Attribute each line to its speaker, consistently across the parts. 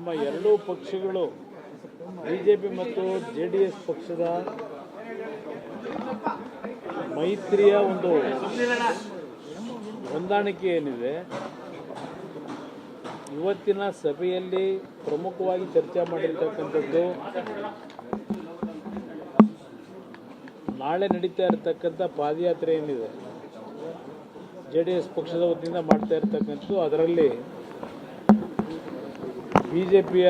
Speaker 1: ನಮ್ಮ ಎರಡೂ ಪಕ್ಷಗಳು ಬಿಜೆಪಿ ಮತ್ತು ಜೆಡಿಎಸ್ ಪಕ್ಷದ ಮೈತ್ರಿಯ ಒಂದು ಹೊಂದಾಣಿಕೆ ಏನಿದೆ, ಇವತ್ತಿನ ಸಭೆಯಲ್ಲಿ ಪ್ರಮುಖವಾಗಿ ಚರ್ಚೆ ಮಾಡಿರ್ತಕ್ಕಂಥದ್ದು ನಾಳೆ ನಡೀತಾ ಇರತಕ್ಕಂಥ ಪಾದಯಾತ್ರೆ ಏನಿದೆ ಜೆಡಿಎಸ್ ಪಕ್ಷದ ವತಿಯಿಂದ ಮಾಡ್ತಾ ಇರತಕ್ಕಂಥದ್ದು, ಅದರಲ್ಲಿ ಬಿಜೆಪಿಯ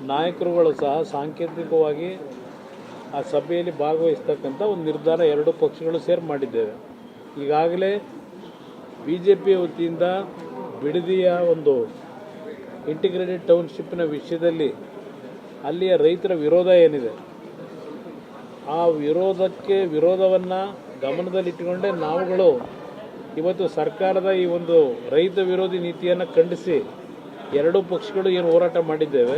Speaker 1: ನಾಯಕರುಗಳು ಸಹ ಸಾಂಕೇತಿಕವಾಗಿ ಆ ಸಭೆಯಲ್ಲಿ ಭಾಗವಹಿಸ್ತಕ್ಕಂಥ ಒಂದು ನಿರ್ಧಾರ ಎರಡೂ ಪಕ್ಷಗಳು ಸೇರಿ ಮಾಡಿದ್ದೇವೆ. ಈಗಾಗಲೇ ಬಿಜೆಪಿಯ ವತಿಯಿಂದ ಬಿಡದಿಯ ಒಂದು ಇಂಟಿಗ್ರೇಟೆಡ್ ಟೌನ್ಶಿಪ್ನ ವಿಷಯದಲ್ಲಿ ಅಲ್ಲಿಯ ರೈತರ ವಿರೋಧ ಏನಿದೆ, ಆ ವಿರೋಧವನ್ನು ಗಮನದಲ್ಲಿಟ್ಟುಕೊಂಡೇ ನಾವುಗಳು ಇವತ್ತು ಸರ್ಕಾರದ ಈ ಒಂದು ರೈತ ವಿರೋಧಿ ನೀತಿಯನ್ನು ಖಂಡಿಸಿ ಎರಡೂ ಪಕ್ಷಗಳು ಏನು ಹೋರಾಟ ಮಾಡಿದ್ದೇವೆ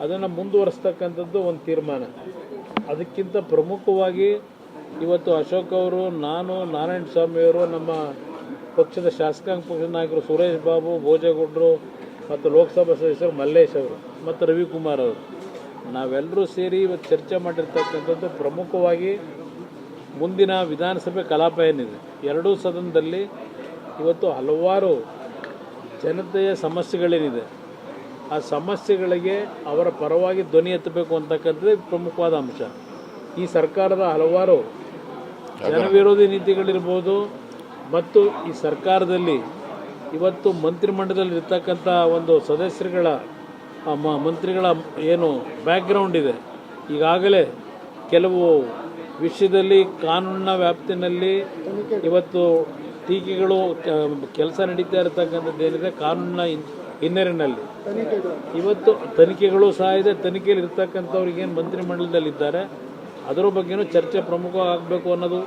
Speaker 1: ಅದನ್ನು ಮುಂದುವರಿಸ್ತಕ್ಕಂಥದ್ದು ಒಂದು ತೀರ್ಮಾನ. ಅದಕ್ಕಿಂತ ಪ್ರಮುಖವಾಗಿ ಇವತ್ತು ಅಶೋಕ್ ಅವರು, ನಾನು, ನಾರಾಯಣ ಸ್ವಾಮಿಯವರು, ನಮ್ಮ ಪಕ್ಷದ ಶಾಸಕಾಂಗ ಪಕ್ಷದ ನಾಯಕರು ಸುರೇಶ್ ಬಾಬು, ಭೋಜೇಗೌಡರು ಮತ್ತು ಲೋಕಸಭಾ ಸದಸ್ಯರು ಮಲ್ಲೇಶ್ ಅವರು ಮತ್ತು ರವಿಕುಮಾರ್ ಅವರು, ನಾವೆಲ್ಲರೂ ಸೇರಿ ಇವತ್ತು ಚರ್ಚೆ ಮಾಡಿರ್ತಕ್ಕಂಥದ್ದು ಪ್ರಮುಖವಾಗಿ ಮುಂದಿನ ವಿಧಾನಸಭೆ ಕಲಾಪ ಏನಿದೆ ಎರಡೂ ಸದನದಲ್ಲಿ ಇವತ್ತು ಹಲವಾರು ಜನತೆಯ ಸಮಸ್ಯೆಗಳೇನಿದೆ ಆ ಸಮಸ್ಯೆಗಳಿಗೆ ಅವರ ಪರವಾಗಿ ಧ್ವನಿ ಎತ್ತಬೇಕು ಅಂತಕ್ಕಂಥದ್ದು ಪ್ರಮುಖವಾದ ಅಂಶ. ಈ ಸರ್ಕಾರದ ಹಲವಾರು ಜನವಿರೋಧಿ ನೀತಿಗಳಿರ್ಬೋದು ಮತ್ತು ಈ ಸರ್ಕಾರದಲ್ಲಿ ಇವತ್ತು ಮಂತ್ರಿಮಂಡಲದಲ್ಲಿ ಇರ್ತಕ್ಕಂಥ ಒಂದು ಸದಸ್ಯರುಗಳ ಮಂತ್ರಿಗಳ ಏನು ಬ್ಯಾಕ್ಗ್ರೌಂಡ್ ಇದೆ, ಈಗಾಗಲೇ ಕೆಲವು ವಿಷಯದಲ್ಲಿ ಕಾನೂನಿನ ವ್ಯಾಪ್ತಿನಲ್ಲಿ ಇವತ್ತು ಟೀಕೆಗಳು ಕೆಲಸ ನಡೀತಾ ಇರತಕ್ಕಂಥದ್ದು ಏನಿದೆ ಕಾನೂನಿನ ಹಿನ್ನೆಲೆಯಲ್ಲಿ ಇವತ್ತು ತನಿಖೆಗಳು ಸಹ ಇದೆ. ತನಿಖೆಯಲ್ಲಿ ಇರ್ತಕ್ಕಂಥವ್ರಿಗೇನು ಮಂತ್ರಿಮಂಡಲದಲ್ಲಿದ್ದಾರೆ ಅದರ ಬಗ್ಗೆನೂ ಚರ್ಚೆ ಪ್ರಮುಖವಾಗಬೇಕು ಅನ್ನೋದು